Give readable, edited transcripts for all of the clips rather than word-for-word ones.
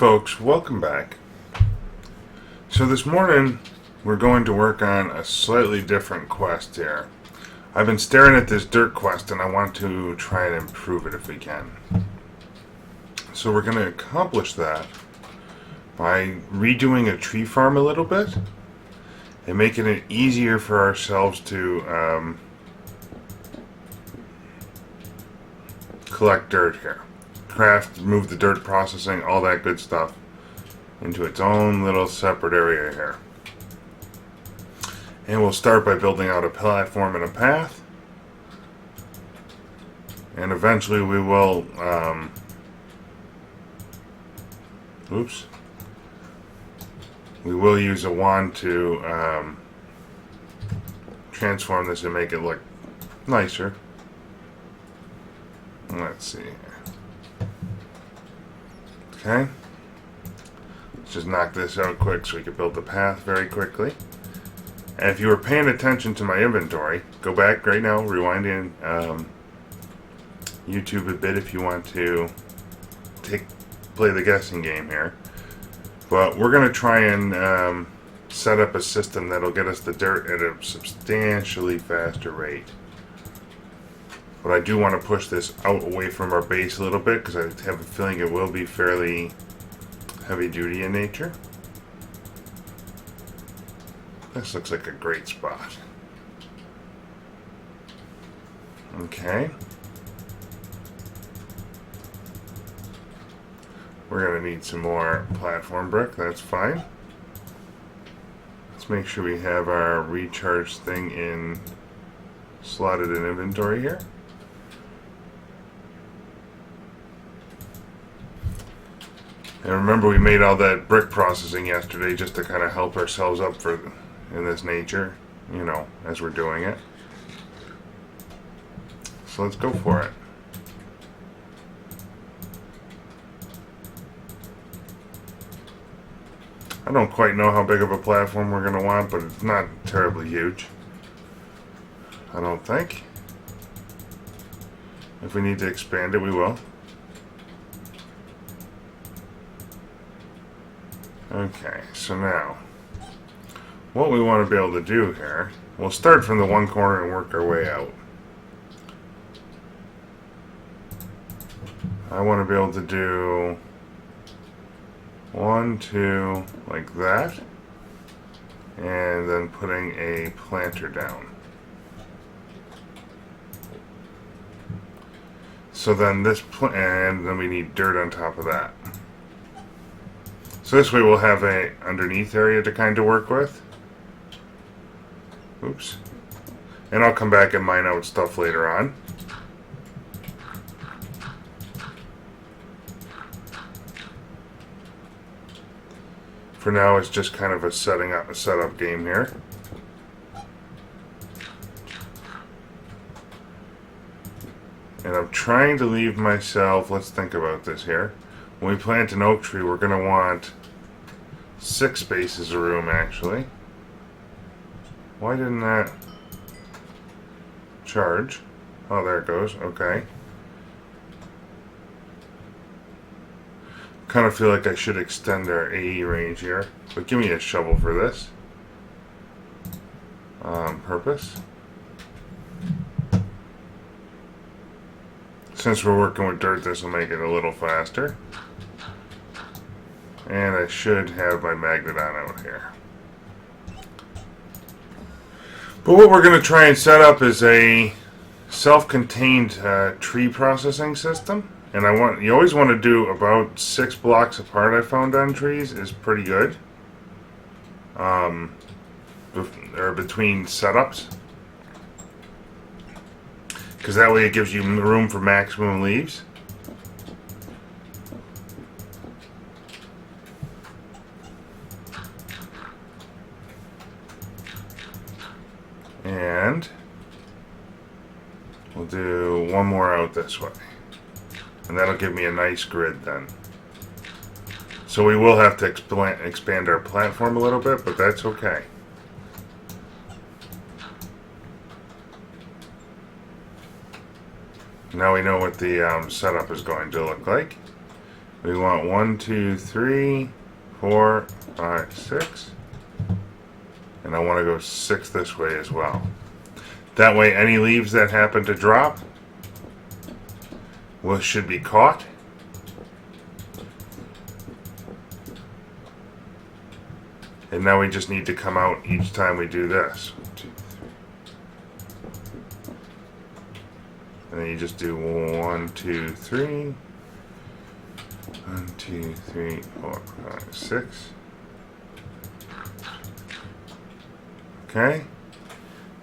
Folks, welcome back. So this morning we're going to work on a slightly different quest here. I've been staring at this dirt quest and I want to try and improve it if we can. So we're going to accomplish that by redoing a tree farm a little bit and making it easier for ourselves to collect dirt here. Craft, move the dirt processing, all that good stuff into its own little separate area here. And we'll start by building out a platform and a path. And eventually we will we will use a wand to transform this and make it look nicer. Let's see here. Okay. Let's just knock this out quick so we can build the path very quickly. And if you were paying attention to my inventory, go back right now, rewind in YouTube a bit if you want to play the guessing game here. But we're going to try and set up a system that'll get us the dirt at a substantially faster rate. But I do want to push this out away from our base a little bit because I have a feeling it will be fairly heavy duty in nature. This looks like a great spot. Okay. We're going to need some more platform brick, that's fine. Let's make sure we have our recharge thing slotted in inventory here. And remember, we made all that brick processing yesterday just to kind of help ourselves up in this nature, you know, as we're doing it. So let's go for it. I don't quite know how big of a platform we're going to want, but it's not terribly huge. I don't think. If we need to expand it, we will. Okay, so now, what we want to be able to do here, we'll start from the one corner and work our way out. I want to be able to do 1, 2, like that, and then putting a planter down. So then and then we need dirt on top of that. So this way we'll have a underneath area to kind of work with. Oops. And I'll come back and mine out stuff later on. For now it's just kind of a setup game here. And I'm trying to leave myself, let's think about this here. When we plant an oak tree, we're going to want 6 spaces of room, actually. Why didn't that charge? Oh, there it goes. Okay. Kind of feel like I should extend our AE range here. But give me a shovel for this. Purpose. Since we're working with dirt, this will make it a little faster. And I should have my magnet on out here. But what we're going to try and set up is a self-contained tree processing system. And you always want to do about 6 blocks apart, I found, on trees is pretty good. Or between setups. Because that way it gives you room for maximum leaves. And we'll do one more out this way. And that'll give me a nice grid then. So we will have to expand our platform a little bit, but that's okay. Now we know what the setup is going to look like. We want 1, 2, 3, 4, 5, 6. And I want to go 6 this way as well. That way any leaves that happen to drop should be caught. And now we just need to come out each time we do this. 1, 2, 3. And then you just do 1, 2, 3. 1, 2, 3, 4, 5, 6. Okay.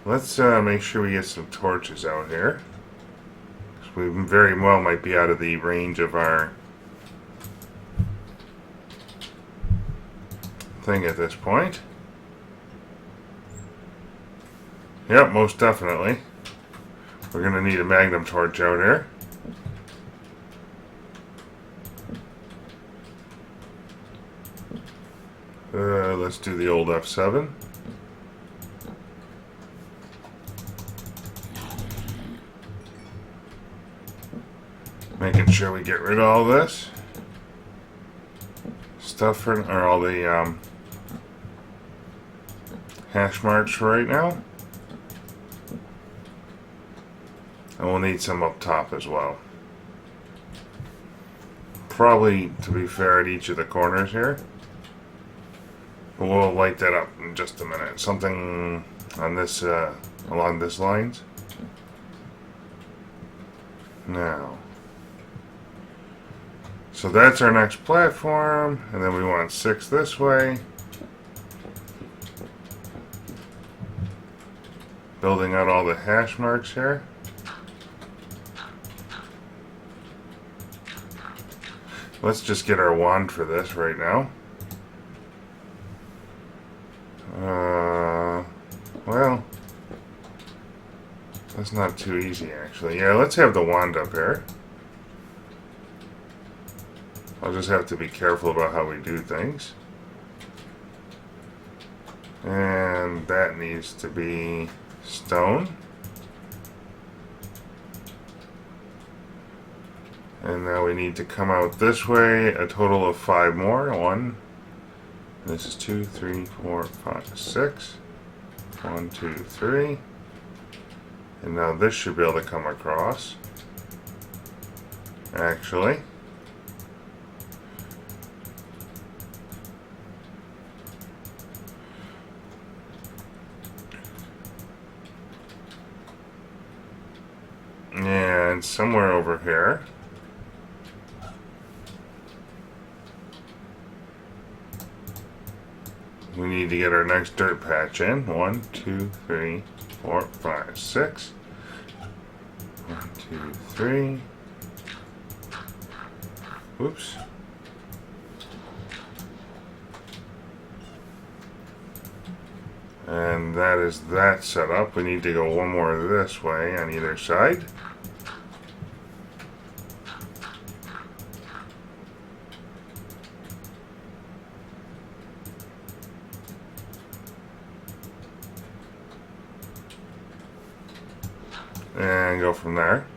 Let's make sure we get some torches out here. We very well might be out of the range of our thing at this point. Yep, most definitely. We're going to need a magnum torch out here. Let's do the old F7. Making sure we get rid of all this stuff or all the hash marks for right now. And we'll need some up top as well. Probably, to be fair, at each of the corners here. But we'll light that up in just a minute. Something on this, along this lines. Now. So that's our next platform, and then we want 6 this way. Building out all the hash marks here. Let's just get our wand for this right now. Well, that's not too easy actually. Yeah, let's have the wand up here. I'll just have to be careful about how we do things. And that needs to be stone. And now we need to come out this way, a total of 5 more. 1, this is 2, 3, 4, 5, 6. 1, 2, 3. And now this should be able to come across. Actually. And somewhere over here. We need to get our next dirt patch in. 1, 2, 3, 4, 5, 6. 1, 2, 3. Whoops. And that is that set up. We need to go one more this way on either side. And go from there.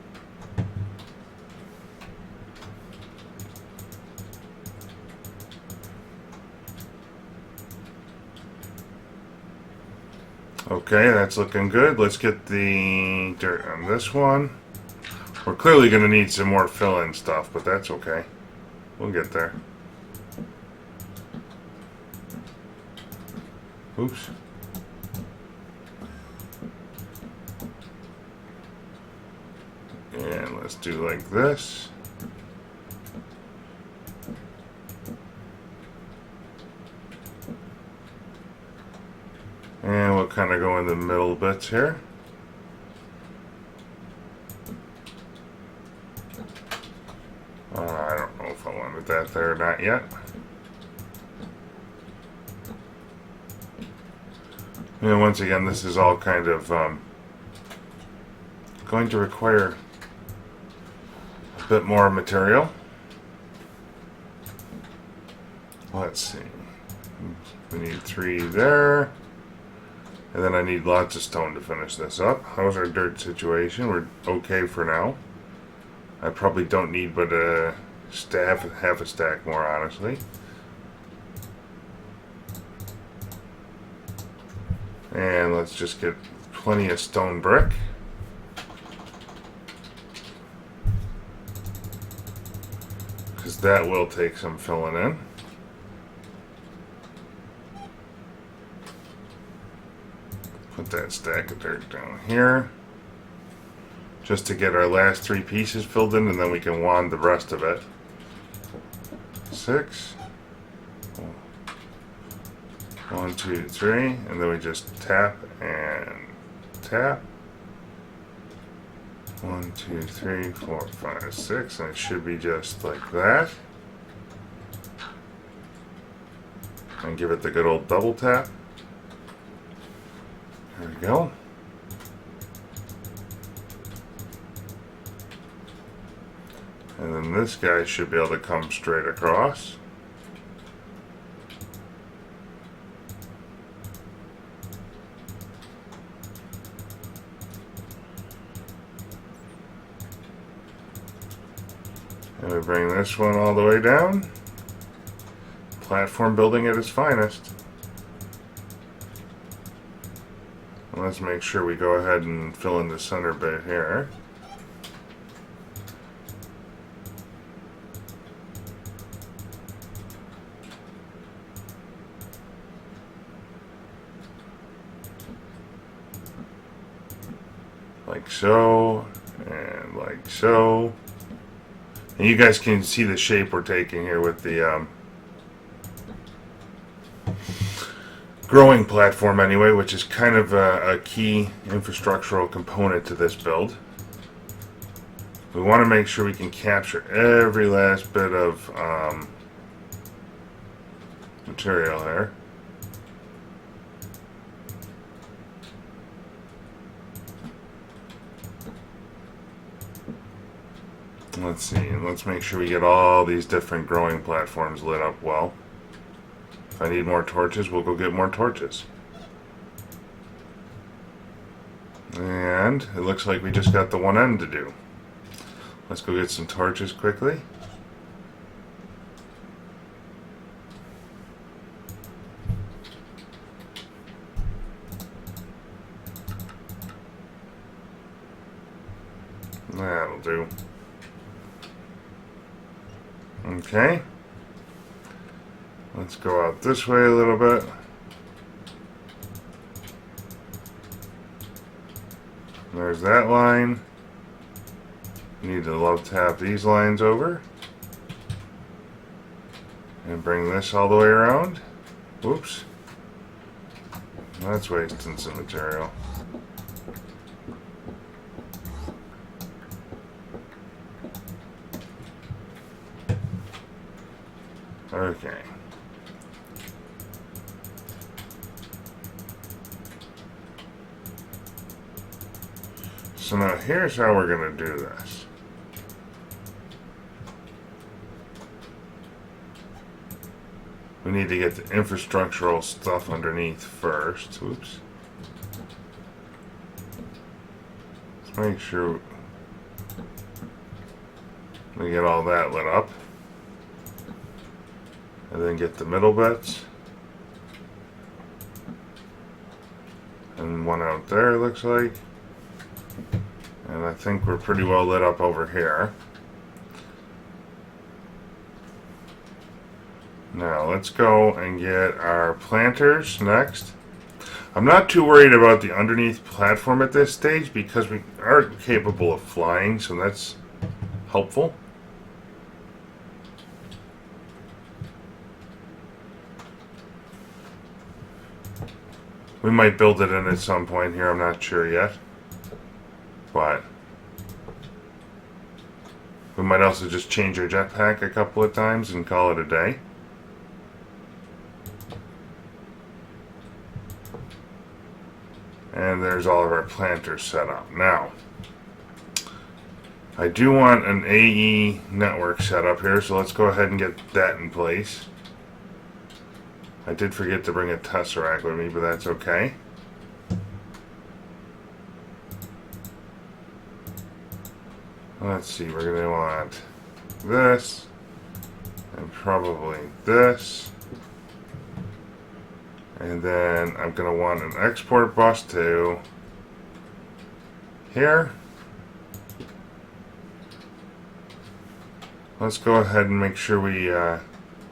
Okay, that's looking good. Let's get the dirt on this one. We're clearly going to need some more fill-in stuff, but that's okay. We'll get there. Oops. And let's do like this. And we'll kind of go in the middle bits here. I don't know if I wanted that there or not yet. And once again, this is all kind of going to require a bit more material. Let's see. We need 3 there. And then I need lots of stone to finish this up. How's our dirt situation? We're okay for now. I probably don't need but half a stack more, honestly. And let's just get plenty of stone brick. Because that will take some filling in. Put that stack of dirt down here. Just to get our last 3 pieces filled in, and then we can wand the rest of it. 6. 1, 2, 3, and then we just tap and tap. 1, 2, 3, 4, 5, 6, and it should be just like that. And give it the good old double tap. There we go. And then this guy should be able to come straight across. And we bring this one all the way down. Platform building at its finest. And let's make sure we go ahead and fill in the center bit here. Like so, and like so. And you guys can see the shape we're taking here with the growing platform anyway, which is kind of a key infrastructural component to this build. We want to make sure we can capture every last bit of material here. Let's see, and let's make sure we get all these different growing platforms lit up well. If I need more torches, we'll go get more torches. And it looks like we just got the one end to do. Let's go get some torches quickly. That'll do. Okay. Let's go out this way a little bit. There's that line. Need to love tap these lines over. And bring this all the way around. Whoops. That's wasting some material. Okay. So now here's how we're going to do this. We need to get the infrastructural stuff underneath first. Oops. Let's make sure we get all that lit up. And then get the middle bits. And one out there, looks like. And I think we're pretty well lit up over here. Now let's go and get our planters next. I'm not too worried about the underneath platform at this stage because we are capable of flying, so that's helpful. We might build it in at some point here, I'm not sure yet. But we might also just change our jetpack a couple of times and call it a day. And there's all of our planters set up. Now, I do want an AE network set up here, so let's go ahead and get that in place. I did forget to bring a tesseract with me, but that's okay. Let's see, we're going to want this, and probably this. And then I'm going to want an export bus to here. Let's go ahead and make sure we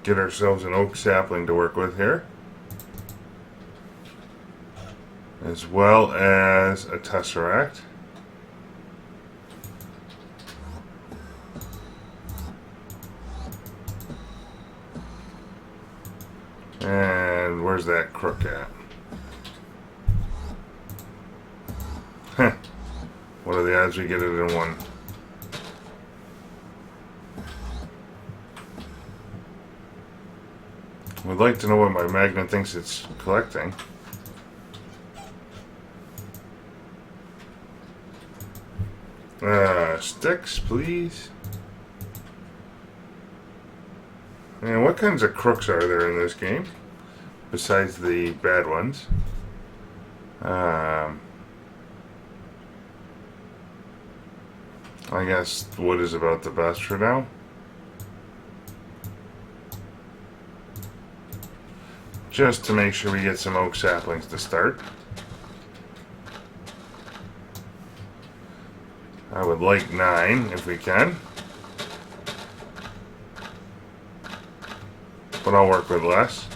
get ourselves an oak sapling to work with here, as well as a tesseract. And where's that crook at? Heh. What are the odds we get it in one? Would like to know what my magnet thinks it's collecting. Sticks, please. And what kinds of crooks are there in this game? Besides the bad ones. I guess wood is about the best for now. Just to make sure we get some oak saplings to start. I would like 9 if we can. But I'll work with less.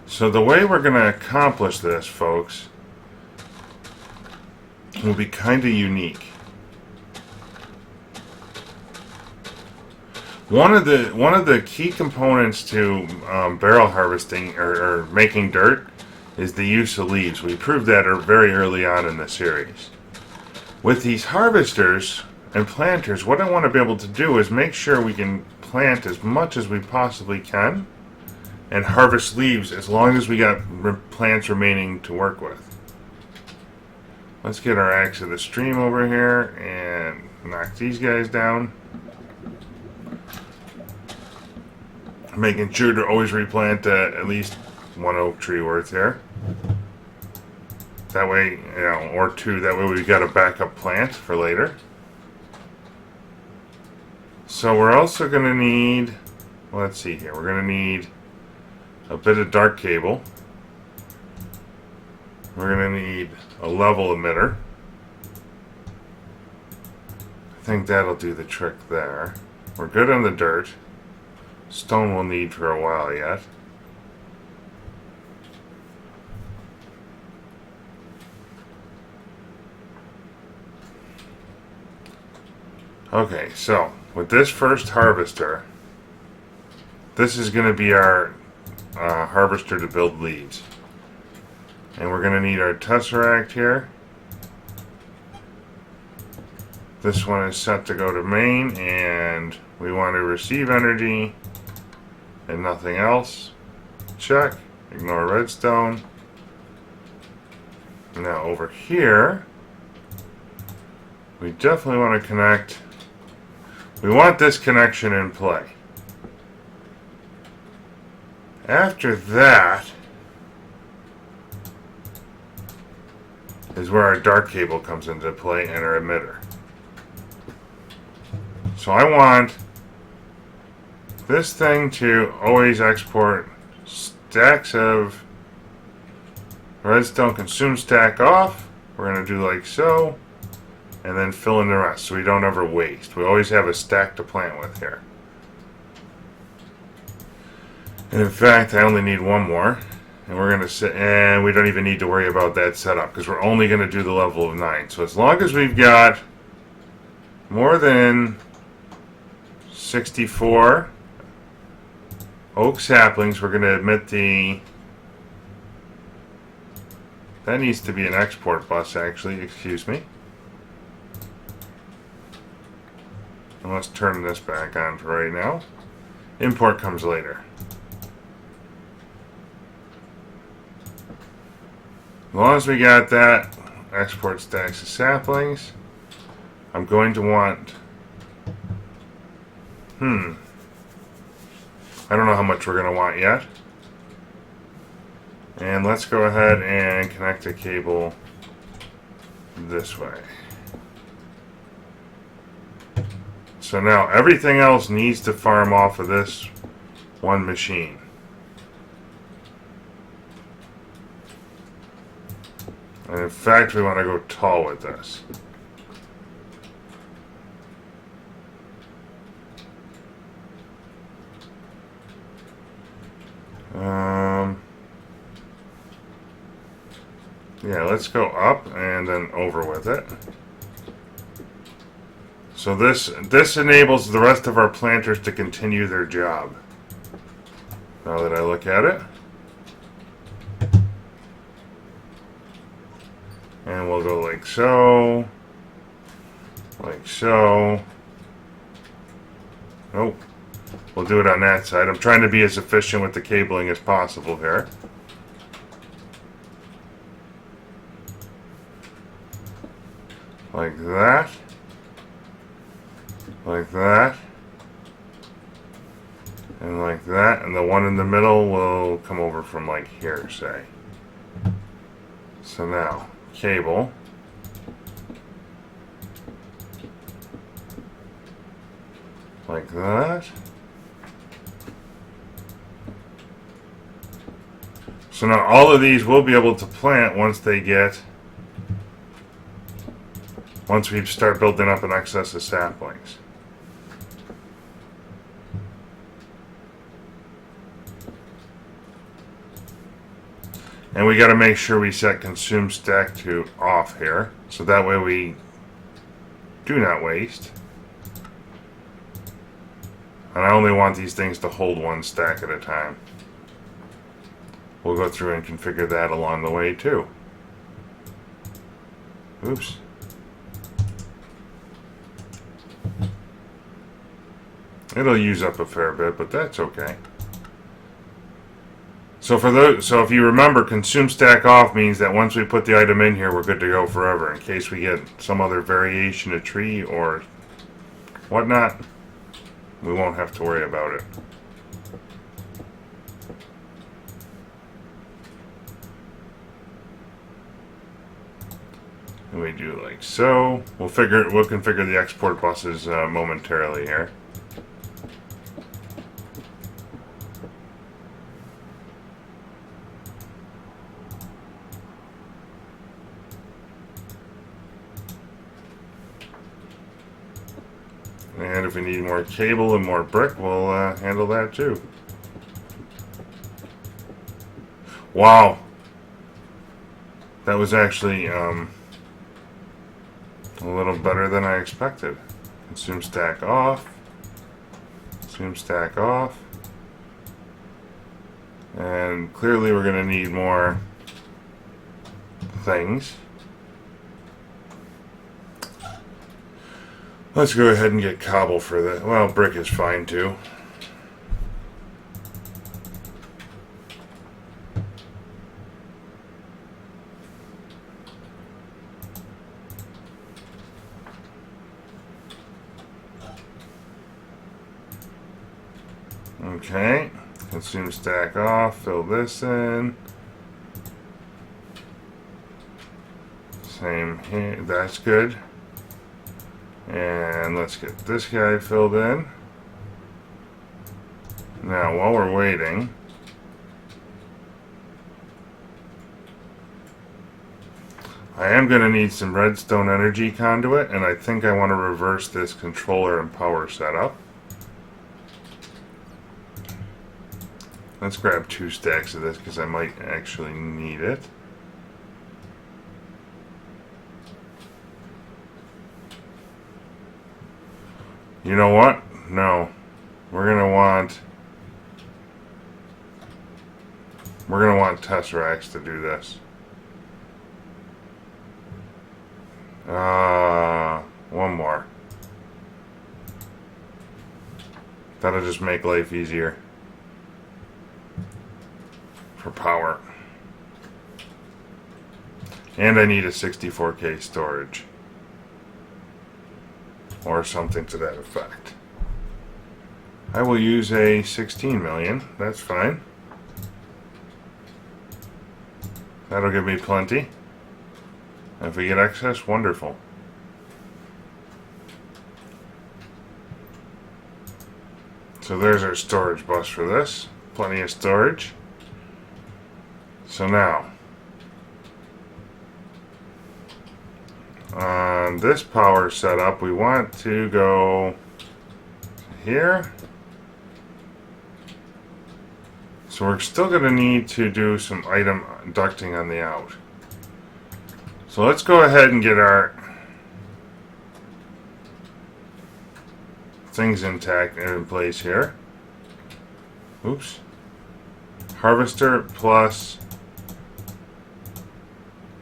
So the way we're going to accomplish this, folks, will be kind of unique. One of the key components to barrel harvesting or making dirt is the use of leaves. We proved that very early on in the series. With these harvesters and planters, what I want to be able to do is make sure we can plant as much as we possibly can and harvest leaves as long as we got plants remaining to work with. Let's get our axe of the stream over here and knock these guys down. Making sure to always replant at least one oak tree worth here. That way, or 2, that way we've got a backup plant for later. So we're also going to need, let's see here, we're going to need a bit of dark cable. We're going to need a level emitter. I think that'll do the trick there. We're good on the dirt. Stone we'll need for a while yet. Okay, so with this first harvester, this is going to be our harvester to build leaves. And we're going to need our tesseract here. This one is set to go to main, and we want to receive energy and nothing else. Check. Ignore redstone. Now over here, we definitely want to connect. We want this connection in play. After that is where our dark cable comes into play and our emitter. So I want this thing to always export stacks of redstone consume stack off. We're going to do like so, and then fill in the rest so we don't ever waste. We always have a stack to plant with here. And in fact, I only need one more, and we're going to sit, and we don't even need to worry about that setup because we're only going to do the level of 9. So as long as we've got more than 64 oak saplings, we're going to emit the, that needs to be an export bus actually, excuse me. And let's turn this back on for right now. Import comes later. As long as we got that, export stacks of saplings. I'm going to want, I don't know how much we're going to want yet. And let's go ahead and connect a cable this way. So now everything else needs to farm off of this one machine. And in fact, we want to go tall with this. Yeah, let's go up and then over with it. So this enables the rest of our planters to continue their job. Now that I look at it. And we'll go like so. Like so. Nope. We'll do it on that side. I'm trying to be as efficient with the cabling as possible here. Like that. Like that. And like that. And the one in the middle will come over from like here, say. So now, cable. Like that. So now all of these will be able to plant once we start building up an excess of saplings. And we got to make sure we set consume stack to off here, so that way we do not waste. And I only want these things to hold one stack at a time. We'll go through and configure that along the way too. Oops. It'll use up a fair bit, but that's okay. So if you remember, consume stack off means that once we put the item in here, we're good to go forever. In case we get some other variation of tree or whatnot, we won't have to worry about it. And we do like so. We'll configure the export buses momentarily here. And if we need more cable and more brick, we'll handle that too. Wow. That was actually a little better than I expected. Consume stack off. Consume stack off. And clearly we're going to need more things. Let's go ahead and get cobble for that. Well, brick is fine too. Okay, consume stack off, fill this in. Same here, that's good. And let's get this guy filled in. Now, while we're waiting, I am going to need some redstone energy conduit, and I think I want to reverse this controller and power setup. Let's grab 2 stacks of this because I might actually need it. You know what? No. We're gonna want tesseracts to do this. One more. That'll just make life easier for power. And I need a 64K storage. Or something to that effect. I will use a 16 million. That's fine. That'll give me plenty. If we get excess, wonderful. So there's our storage bus for this. Plenty of storage. So now, on this power setup, we want to go here. So we're still going to need to do some item ducting on the out. So let's go ahead and get our things intact and in place here. Oops. Harvester plus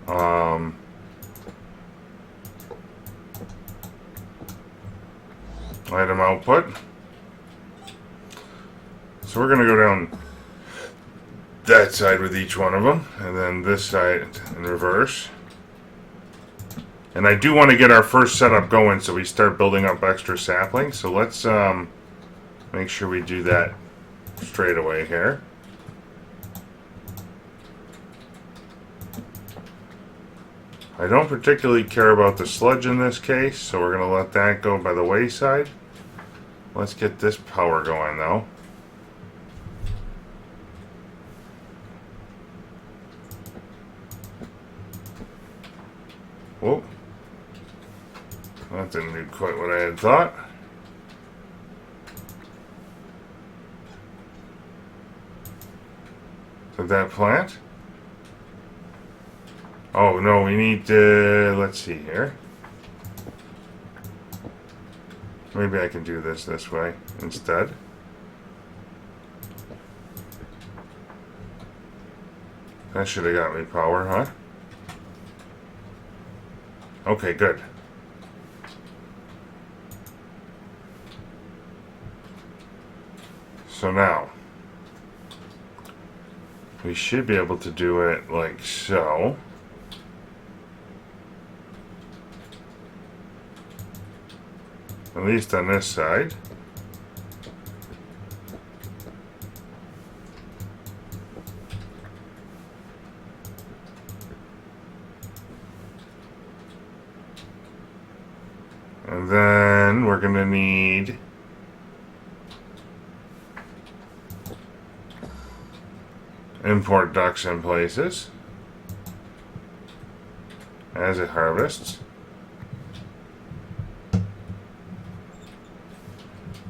item output. So we're going to go down that side with each one of them, and then this side in reverse. And I do want to get our first setup going so we start building up extra saplings. So let's make sure we do that straight away here. I don't particularly care about the sludge in this case, so we're going to let that go by the wayside. Let's get this power going though. Whoa. That didn't do quite what I had thought. Did that plant? Oh no, we need to, let's see here. Maybe I can do this way instead. That should have got me power, huh? Okay, good. So now, we should be able to do it like so. At least on this side. And then we're going to need import ducts in places as it harvests.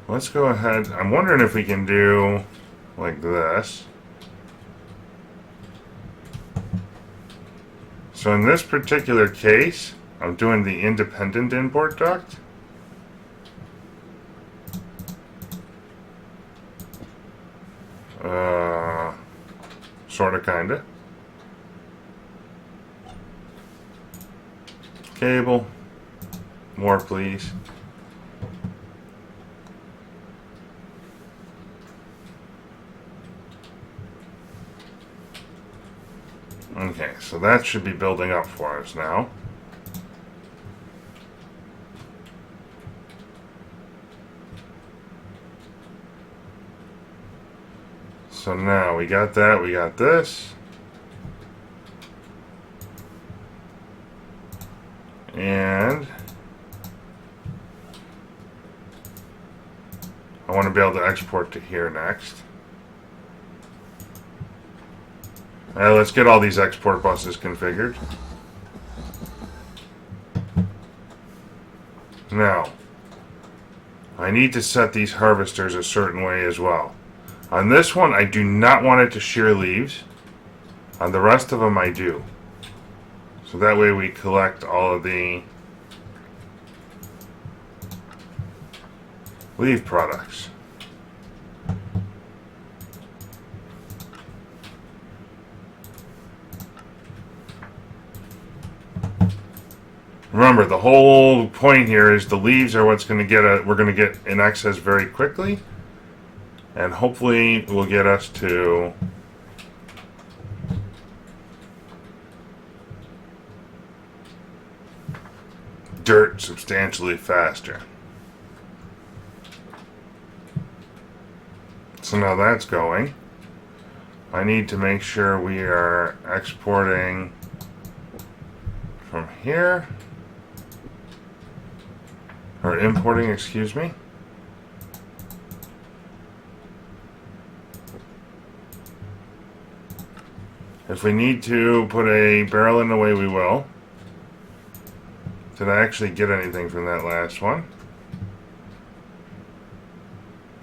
Let's go ahead. I'm wondering if we can do like this. So in this particular case, I'm doing the independent import duct. Sorta, kinda. Cable. More, please. Okay, so that should be building up for us now. So now we got that, we got this. And I want to be able to export to here next. Let's get all these export buses configured. Now, I need to set these harvesters a certain way as well. On this one, I do not want it to shear leaves. On the rest of them, I do. So that way we collect all of the leaf products. Remember, the whole point here is the leaves are what's going to get we're going to get in excess very quickly. And hopefully will get us to dirt substantially faster. So now that's going. I need to make sure we are exporting from here. Or importing, excuse me. If we need to put a barrel in the way, we will. Did I actually get anything from that last one?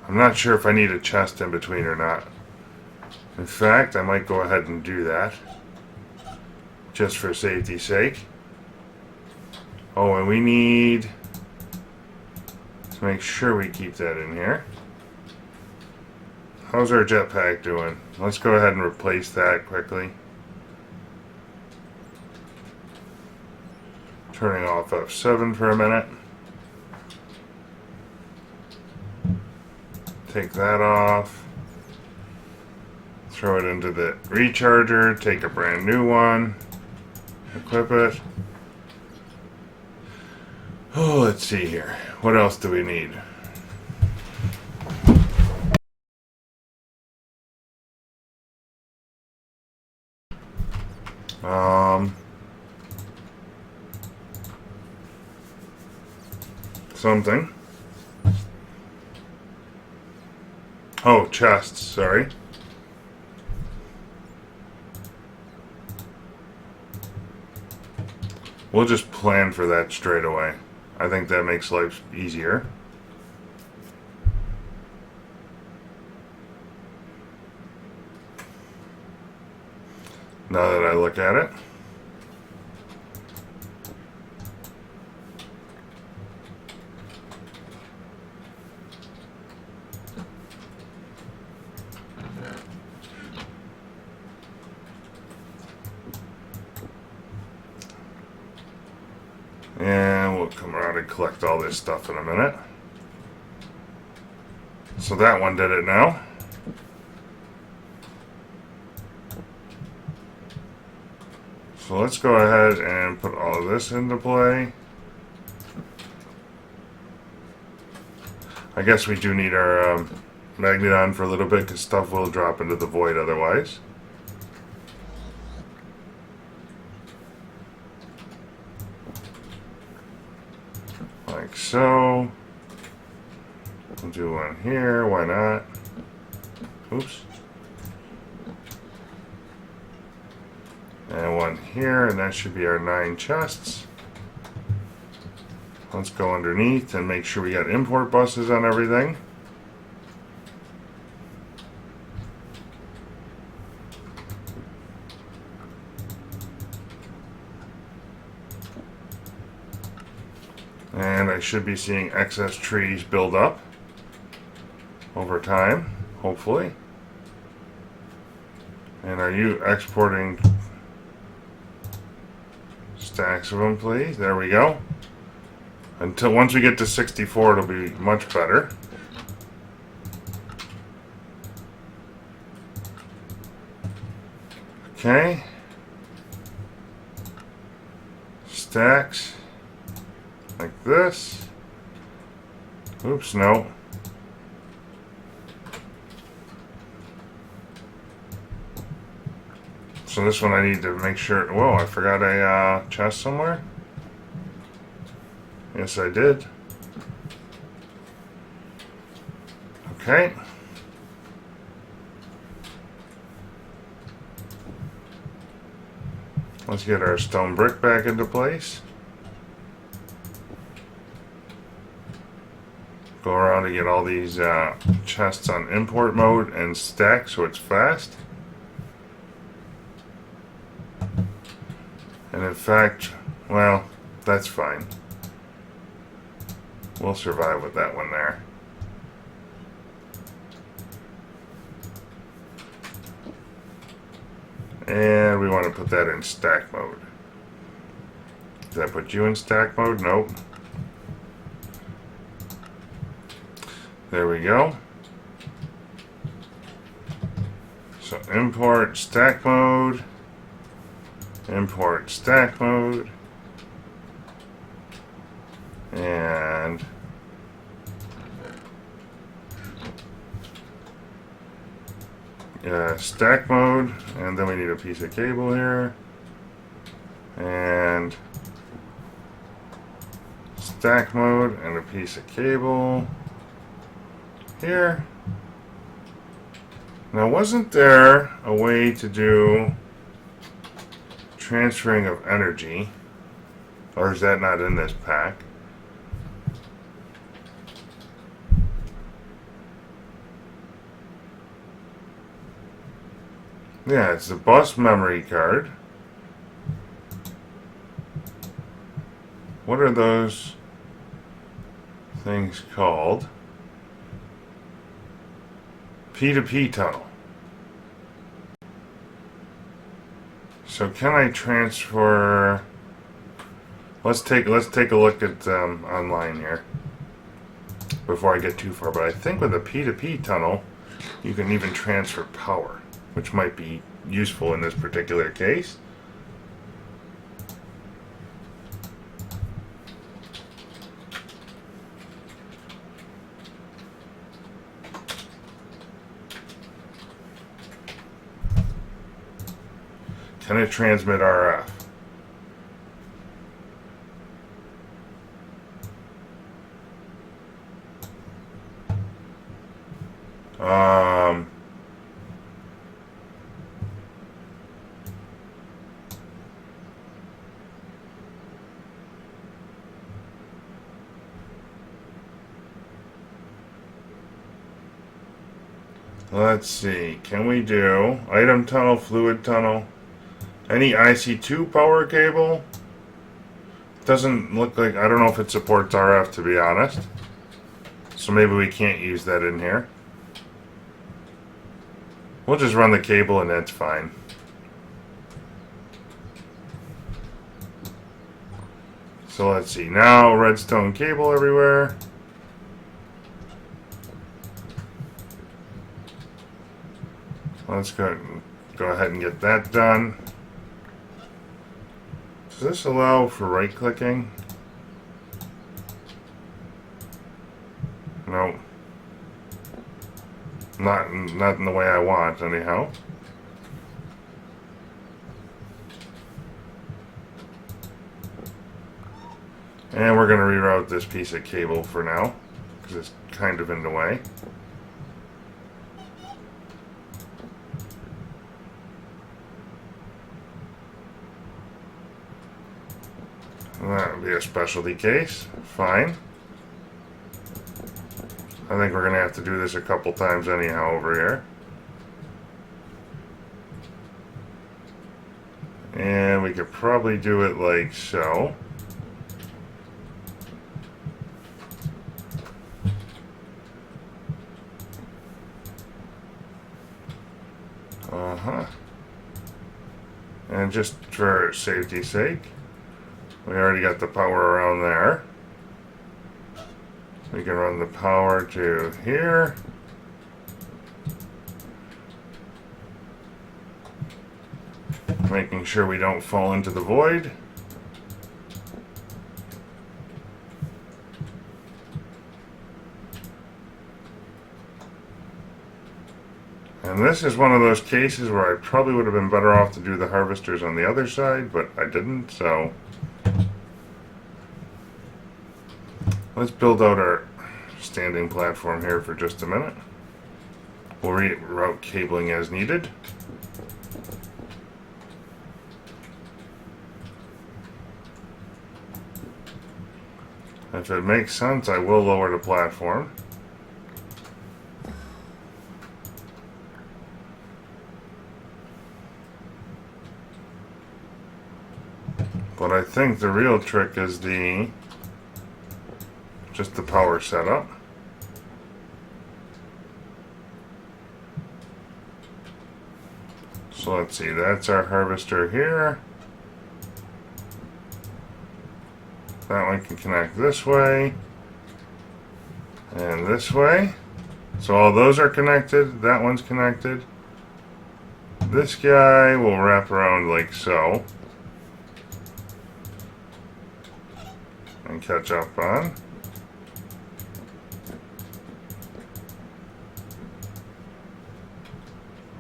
I'm not sure if I need a chest in between or not. In fact, I might go ahead and do that. Just for safety's sake. Oh, and we need to make sure we keep that in here. How's our jetpack doing? Let's go ahead and replace that quickly. Turning off F7 for a minute. Take that off. Throw it into the recharger. Take a brand new one. Equip it. Oh, let's see here. What else do we need? Something. Oh, chests, sorry. We'll just plan for that straight away. I think that makes life easier. Now that I look at it. And we'll come around and collect all this stuff in a minute. So that one did it now. So let's go ahead and put all of this into play. I guess we do need our magnet on for a little bit because stuff will drop into the void otherwise. Like so. We'll do one here, why not? Oops. And one here, and that should be our 9 chests. Let's go underneath and make sure we got import buses on everything. And I should be seeing excess trees build up over time, hopefully. And are you exporting stacks of them, please? There we go. Until once we get to 64, it'll be much better. Okay. Stacks. Like this. Oops, no. So this one I need to make sure. Whoa, I forgot a chest somewhere. Yes, I did. Okay. Let's get our stone brick back into place. Go around and get all these chests on import mode and stack so it's fast. And in fact, well, that's fine. We'll survive with that one there. And we want to put that in stack mode. Did I put you in stack mode? Nope. There we go. So import stack mode. Import stack mode. And stack mode, and then we need a piece of cable here, and stack mode, and a piece of cable here. Now, wasn't there a way to do transferring of energy, or is that not in this pack? Yeah, it's the bus memory card. What are those things called? P2P tunnel. So can I transfer? Let's take a look at online here before I get too far. But I think with a P2P tunnel, you can even transfer power, which might be useful in this particular case. Can it transmit RF? Let's see. Can we do item tunnel, fluid tunnel? Any IC2 power cable? Doesn't look like, I don't know if it supports RF, to be honest. So maybe we can't use that in here. We'll just run the cable and that's fine. So let's see. Now redstone cable everywhere. Let's go ahead and get that done. Does this allow for right clicking? No. Not in the way I want, anyhow. And we're going to reroute this piece of cable for now, because it's kind of in the way. That would be a specialty case. Fine. I think we're going to have to do this a couple times anyhow over here. And we could probably do it like so. And just for safety's sake, we already got the power around there. We can run the power to here. Making sure we don't fall into the void. And this is one of those cases where I probably would have been better off to do the harvesters on the other side, but I didn't, so let's build out our standing platform here for just a minute. We'll reroute cabling as needed. If it makes sense, I will lower the platform. But I think the real trick is just the power setup. So let's see, that's our harvester here. That one can connect this way and this way. So all those are connected. That one's connected. This guy will wrap around like so and catch up on.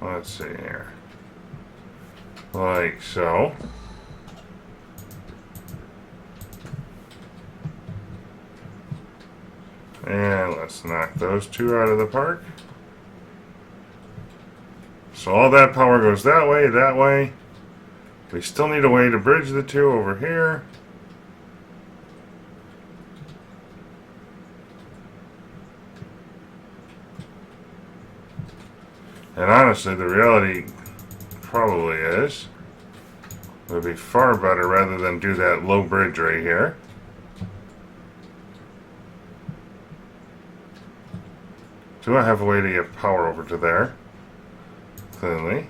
Let's see here. Like so. And let's knock those two out of the park. So all that power goes that way, that way. We still need a way to bridge the two over here. And honestly, the reality probably is it would be far better rather than do that low bridge right here. Do I have a way to get power over to there? Clearly.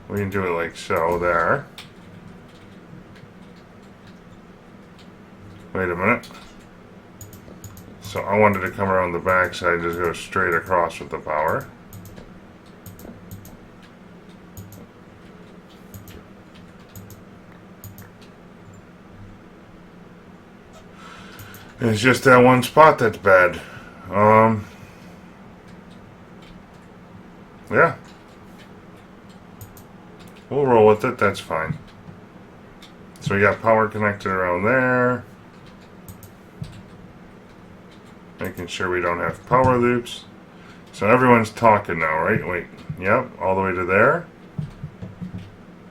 We can do it like so, there. Wait a minute. So I wanted to come around the back side, just go straight across with the power. It's just that one spot that's bad. Yeah. We'll roll with it, that's fine. So we got power connected around there. Making sure we don't have power loops. So everyone's talking now, right? Wait, yep, all the way to there.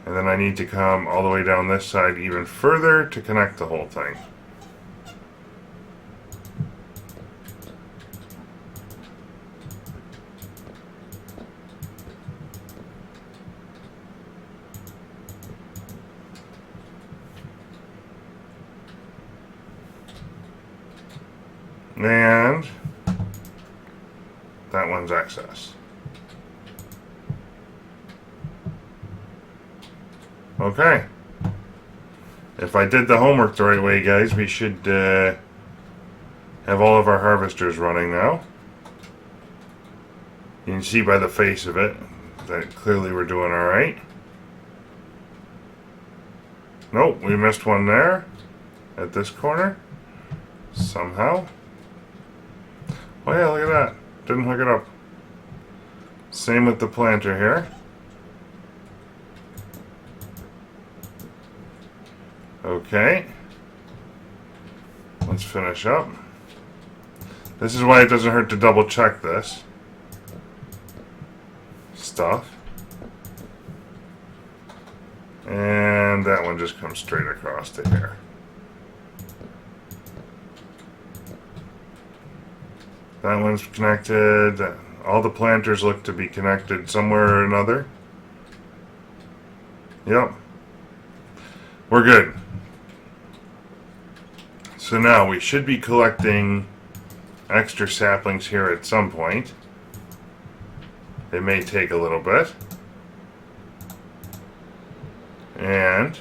And then I need to come all the way down this side even further to connect the whole thing. And that one's excess. Okay. If I did the homework the right way, guys, we should have all of our harvesters running now. You can see by the face of it that clearly we're doing all right. Nope, we missed one there at this corner somehow. Oh yeah, look at that. Didn't hook it up. Same with the planter here. Okay. Let's finish up. This is why it doesn't hurt to double check this stuff. And that one just comes straight across to here. That one's connected. All the planters look to be connected somewhere or another. Yep. We're good. So now we should be collecting extra saplings here at some point. It may take a little bit. And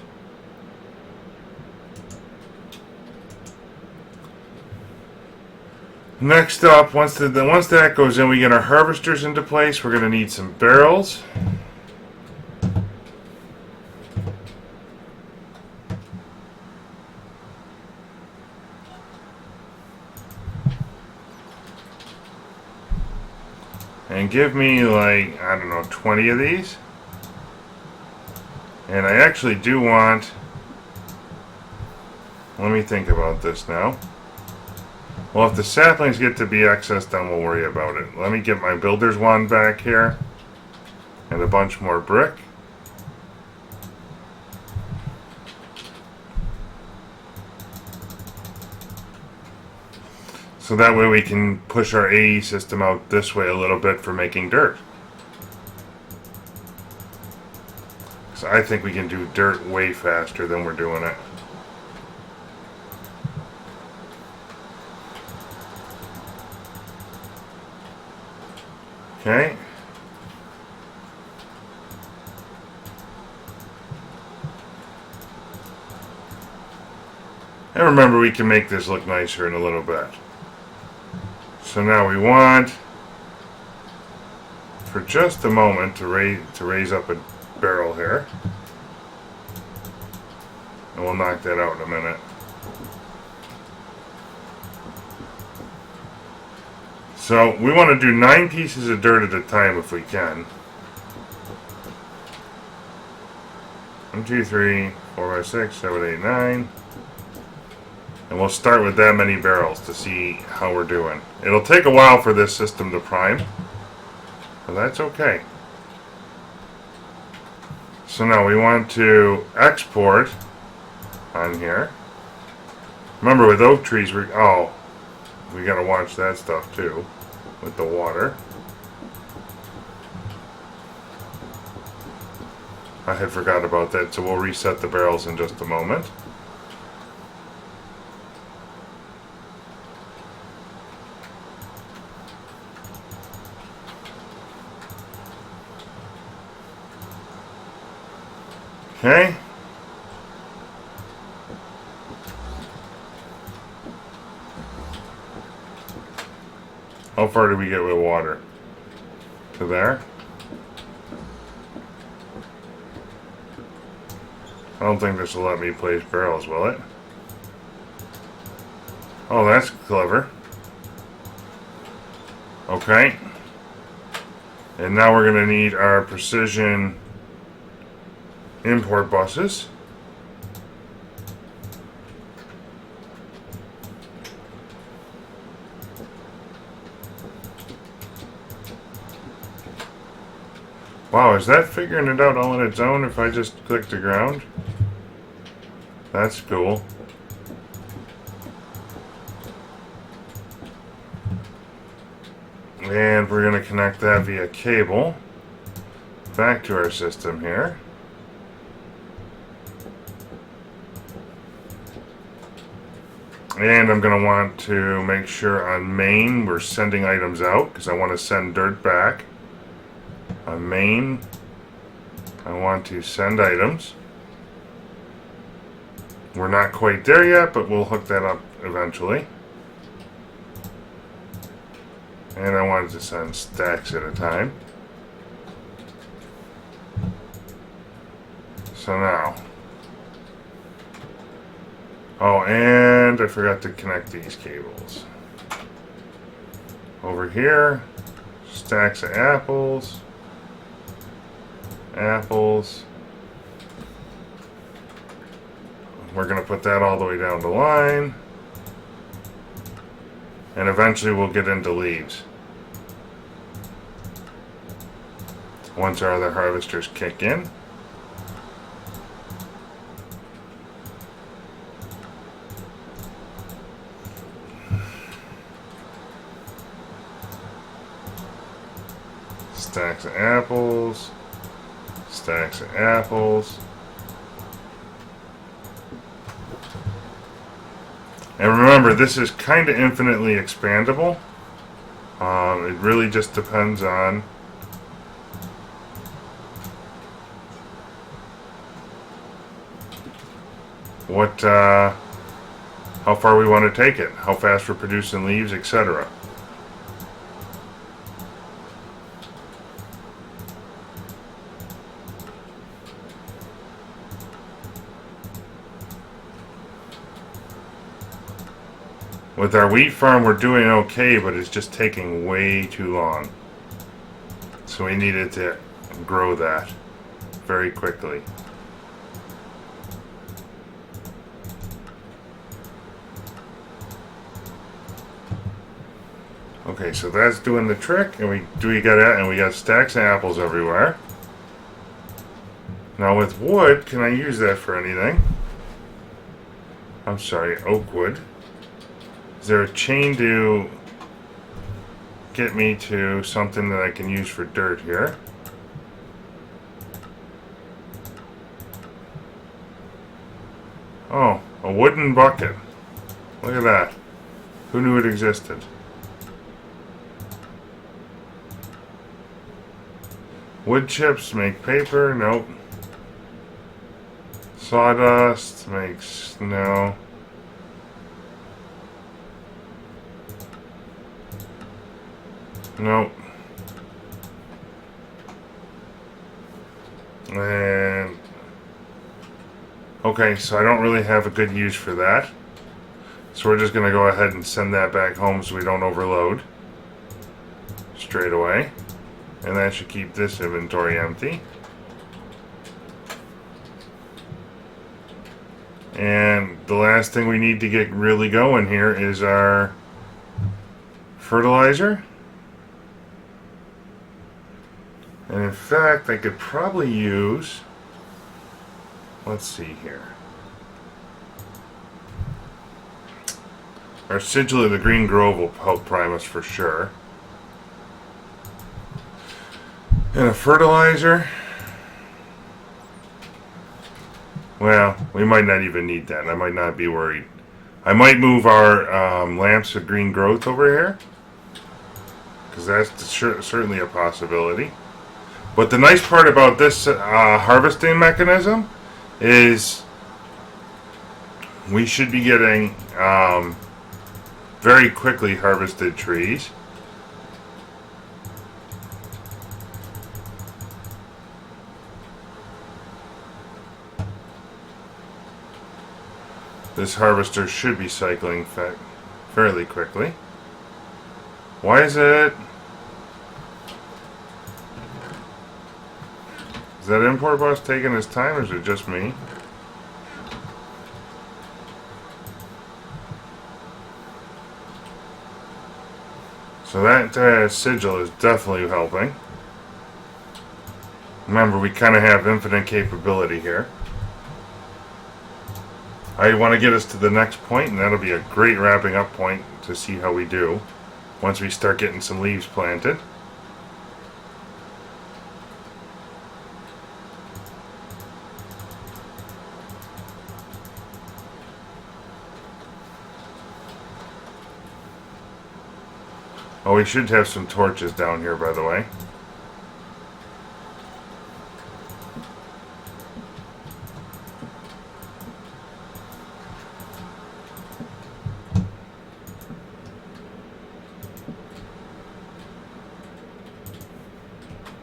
next up, once that goes in, we get our harvesters into place. We're going to need some barrels. And give me like, I don't know, 20 of these. And I actually do want, let me think about this now. Well, if the saplings get to be excess, then we'll worry about it. Let me get my builder's wand back here. And a bunch more brick. So that way we can push our AE system out this way a little bit for making dirt. So I think we can do dirt way faster than we're doing it. Okay. And remember, we can make this look nicer in a little bit. So now we want, for just a moment, to raise up a barrel here. And we'll knock that out in a minute. So we want to do 9 pieces of dirt at a time if we can. 1, 2, 3, 4, 5, 6, 7, 8, 9. And we'll start with that many barrels to see how we're doing. It'll take a while for this system to prime, but that's okay. So now we want to export on here. Remember with oak trees, we gotta watch that stuff too with the water. I had forgot about that, so we'll reset the barrels in just a moment. Okay. How far do we get with water? To there? I don't think this will let me place barrels, will it? Oh, that's clever. Okay. And now we're going to need our precision import buses. Wow, is that figuring it out all on its own if I just click the ground? That's cool. And we're going to connect that via cable back to our system here. And I'm going to want to make sure on main we're sending items out because I want to send dirt back. On main, I want to send items. We're not quite there yet, but we'll hook that up eventually. And I wanted to send stacks at a time. So now. Oh, and I forgot to connect these cables. Over here, stacks of apples. Apples. We're going to put that all the way down the line. And eventually we'll get into leaves. Once our other harvesters kick in. Stacks of apples. Stacks of apples. And remember, this is kind of infinitely expandable. It really just depends on what, how far we want to take it, how fast we're producing leaves, etc. With our wheat farm, we're doing okay, but it's just taking way too long. So we needed to grow that very quickly. Okay, so that's doing the trick, and we got stacks of apples everywhere. Now with wood, can I use that for anything? I'm sorry, oak wood. Is there a chain to get me to something that I can use for dirt here? Oh, a wooden bucket. Look at that. Who knew it existed? Wood chips make paper? Nope. Sawdust makes... no. Nope. And... okay, so I don't really have a good use for that. So we're just going to go ahead and send that back home so we don't overload. straight away. And that should keep this inventory empty. And the last thing we need to get really going here is our fertilizer. And in fact, I could probably use, let's see here, our sigil of the Green Grove will help prime us for sure. And a fertilizer, well, we might not even need that. I might not be worried. I might move our lamps of green growth over here, because that's certainly a possibility. But the nice part about this harvesting mechanism is we should be getting very quickly harvested trees. This harvester should be cycling fairly quickly. Why is it? Is that import bus taking his time, or is it just me? So that sigil is definitely helping. Remember, we kind of have infinite capability here. I want to get us to the next point, and that'll be a great wrapping up point to see how we do once we start getting some leaves planted. Oh, we should have some torches down here, by the way.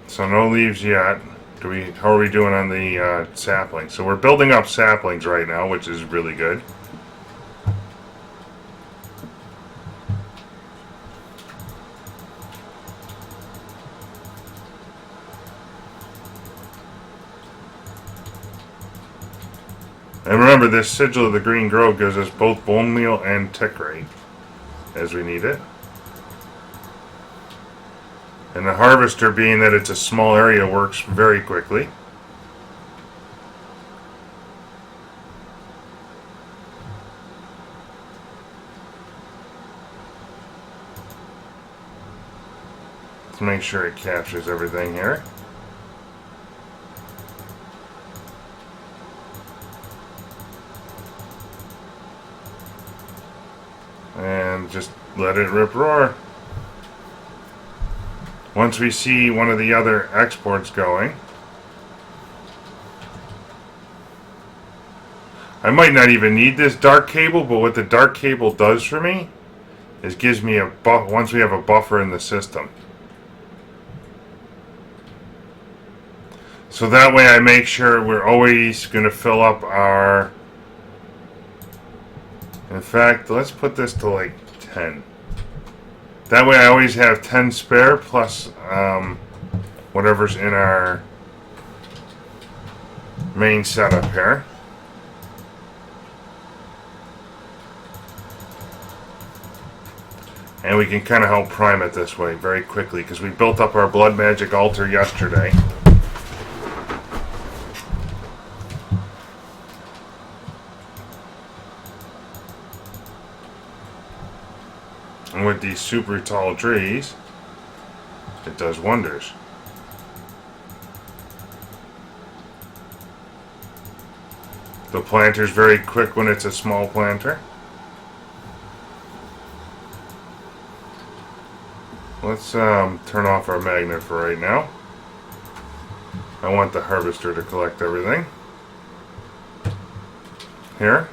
So no leaves yet. How are we doing on the saplings? So we're building up saplings right now, which is really good. And remember, this sigil of the Green Grove gives us both bone meal and tick rate as we need it. And the harvester, being that it's a small area, works very quickly. Let's make sure it captures everything here. And just let it rip roar. Once we see one of the other exports going, I might not even need this dark cable, but what the dark cable does for me is gives me a once we have a buffer in the system. So that way I make sure we're always going to fill up our... In fact, let's put this to like 10. That way I always have 10 spare plus whatever's in our main setup here. And we can kind of help prime it this way very quickly because we built up our blood magic altar yesterday. And with these super tall trees, it does wonders. The planter's very quick when it's a small planter. Let's turn off our magnet for right now. I want the harvester to collect everything. Here.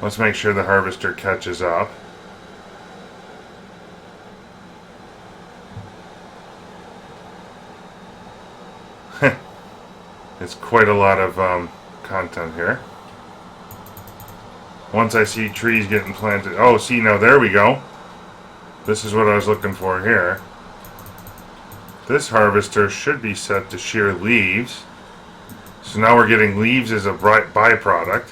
Let's make sure the harvester catches up. It's quite a lot of content here. Once I see trees getting planted. Oh, see, now there we go. This is what I was looking for here. This harvester should be set to shear leaves. So now we're getting leaves as a byproduct.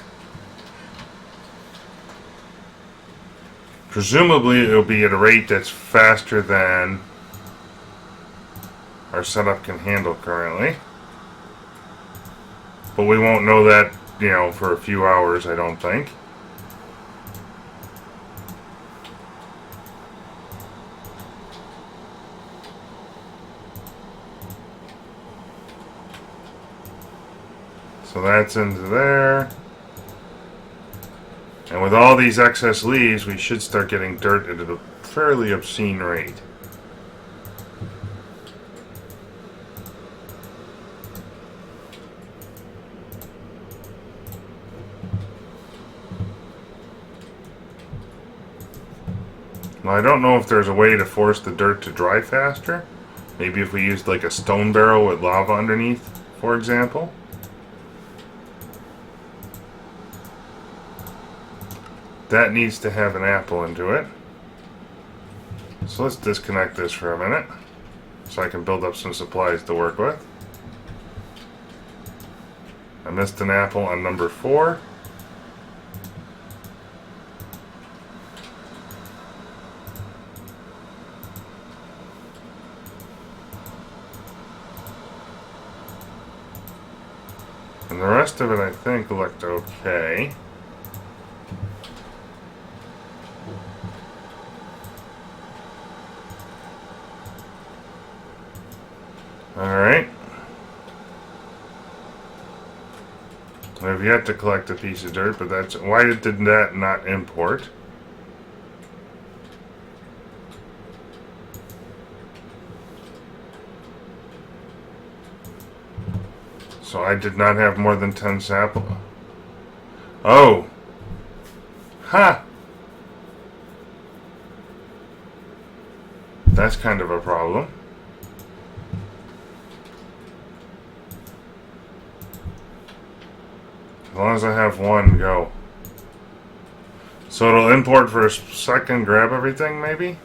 Presumably it'll be at a rate that's faster than our setup can handle currently. But we won't know that, for a few hours, I don't think. So that's into there. And with all these excess leaves, we should start getting dirt at a fairly obscene rate. Now, I don't know if there's a way to force the dirt to dry faster. Maybe if we used like a stone barrel with lava underneath, for example. That needs to have an apple into it. So let's disconnect this for a minute so I can build up some supplies to work with. I missed an apple on number 4. And the rest of it, I think, looked okay. Alright. I've yet to collect a piece of dirt, but that's... Why did that not import? So I did not have more than 10 samples. Oh! Ha! That's kind of a problem. As long as I have one, go. So it'll import for a second, grab everything, maybe?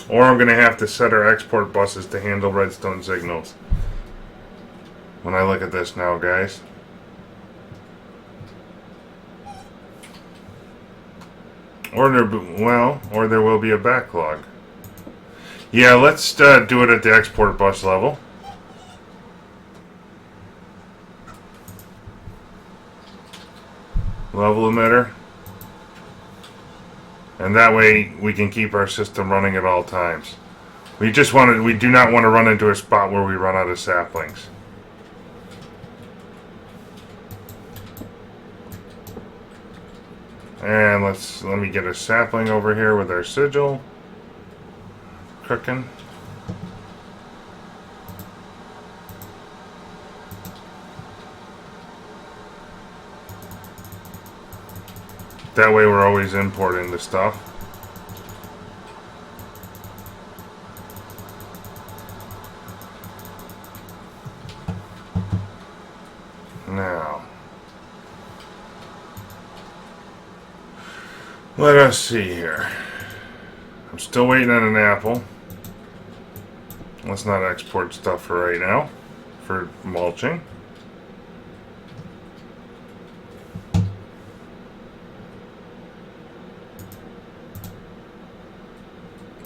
Or I'm going to have to set our export buses to handle redstone signals. When I look at this now, guys. Or there will be a backlog. Yeah, let's do it at the export bus level. Level emitter. And that way we can keep our system running at all times. We do not want to run into a spot where we run out of saplings. And let me get a sapling over here with our sigil cooking. That way we're always importing the stuff. Now, let us see here. I'm still waiting on an apple. Let's not export stuff for right now, for mulching.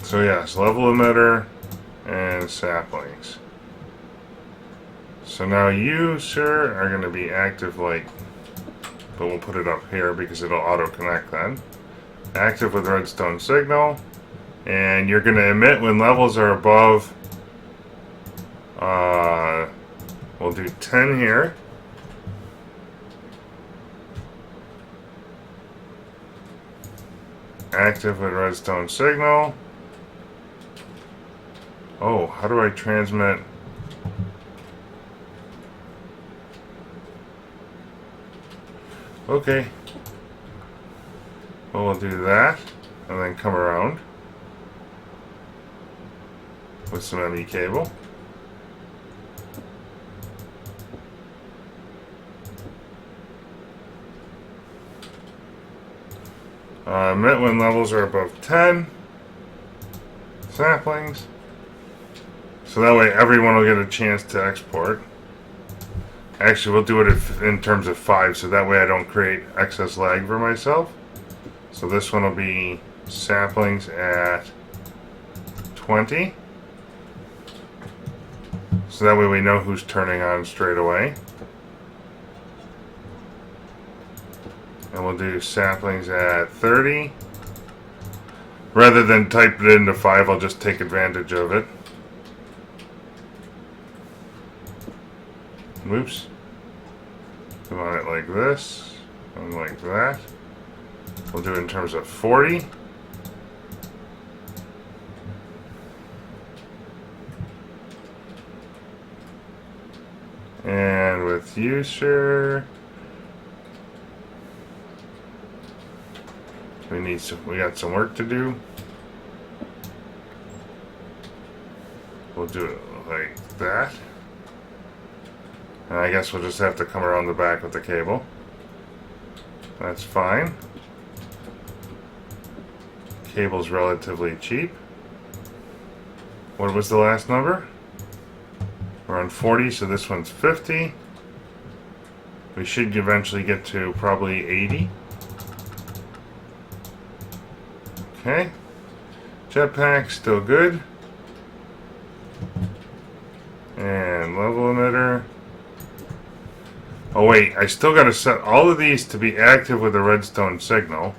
So yes, level emitter and saplings. So now you, sir, are going to be active but we'll put it up here because it'll auto-connect then. Active with redstone signal. And you're going to emit when levels are above, we'll do 10 here. Active with redstone signal. Oh, how do I transmit? Okay. Well, we'll do that, and then come around with some ME cable. When levels are above 10 saplings. So that way everyone will get a chance to export. Actually, we'll do it in terms of 5, so that way I don't create excess lag for myself. So this one will be saplings at 20. So that way we know who's turning on straight away. And we'll do saplings at 30. Rather than type it into 5, I'll just take advantage of it. Oops. Come on it like this, and like that. We'll do it in terms of 40. And with user, we got some work to do. We'll do it like that. And I guess we'll just have to come around the back with the cable. That's fine. Cable's relatively cheap. What was the last number? We're on 40, so this one's 50. We should eventually get to probably 80. Okay. Jetpack, still good. And level emitter. Oh wait, I still gotta set all of these to be active with a redstone signal.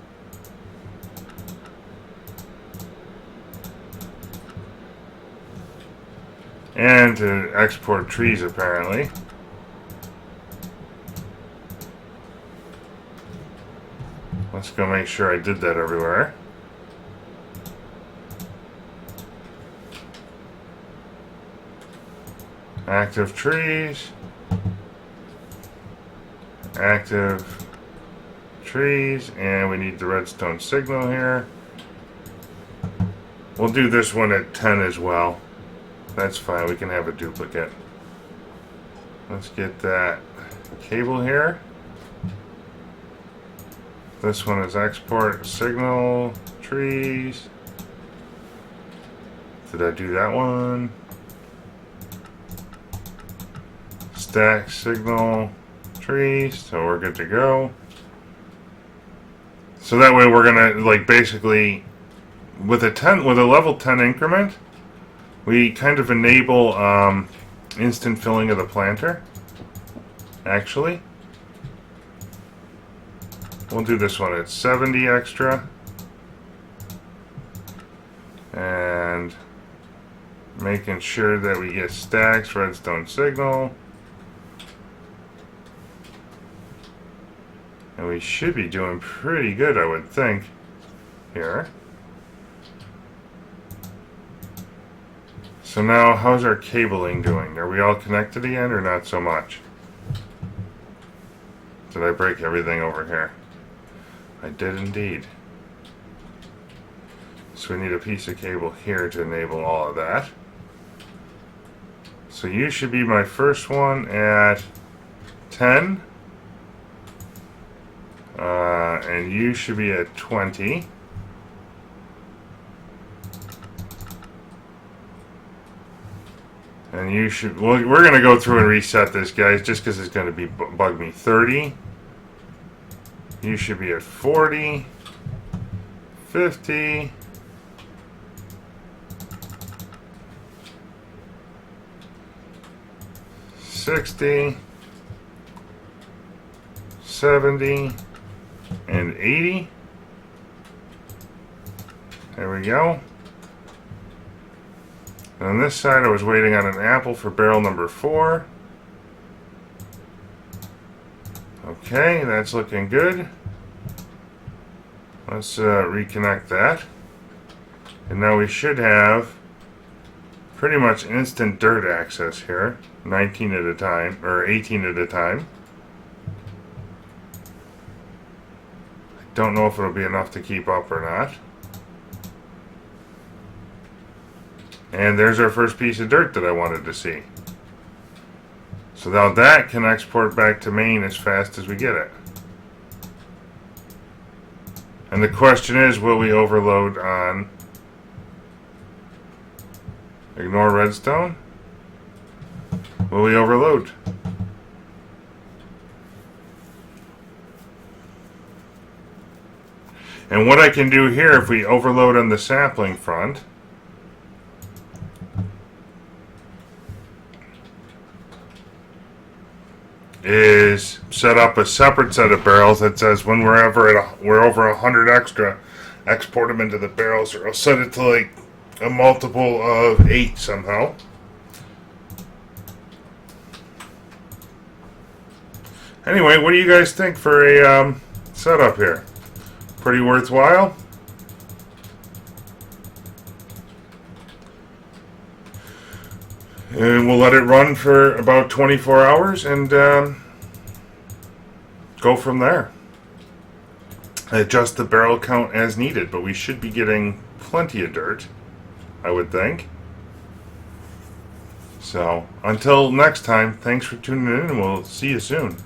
And to export trees, apparently. Let's go make sure I did that everywhere. Active trees. Active trees. And we need the redstone signal here. We'll do this one at 10 as well. That's fine, we can have a duplicate. Let's get that cable here. This one is export signal trees. Did I do that one? Stack signal trees, so we're good to go. So that way we're gonna like basically with a level 10 increment, we kind of enable instant filling of the planter. Actually, we'll do this one at 70 extra. And making sure that we get stacks, redstone signal. And we should be doing pretty good, I would think, here. So now, how's our cabling doing? Are we all connected again, or not so much? Did I break everything over here? I did indeed. So we need a piece of cable here to enable all of that. So you should be my first one at 10. And you should be at 20. And you should, well, we're going to go through and reset this, guys, just because it's going to be bug me. 30. You should be at 40. 50. 60. 70. And 80. There we go. And on this side, I was waiting on an apple for barrel number 4. Okay, that's looking good. Let's reconnect that. And now we should have pretty much instant dirt access here. 19 at a time, or 18 at a time. I don't know if it'll be enough to keep up or not. And there's our first piece of dirt that I wanted to see. So now that can export back to main as fast as we get it. And the question is, will we overload on ignore redstone? Will we overload? And what I can do here, if we overload on the sapling front, is set up a separate set of barrels that says when we're over 100 extra, export them into the barrels, or I'll set it to like a multiple of 8 somehow. Anyway, what do you guys think for a setup here? Pretty worthwhile? And we'll let it run for about 24 hours and go from there. Adjust the barrel count as needed, but we should be getting plenty of dirt, I would think. So, until next time, thanks for tuning in, and we'll see you soon.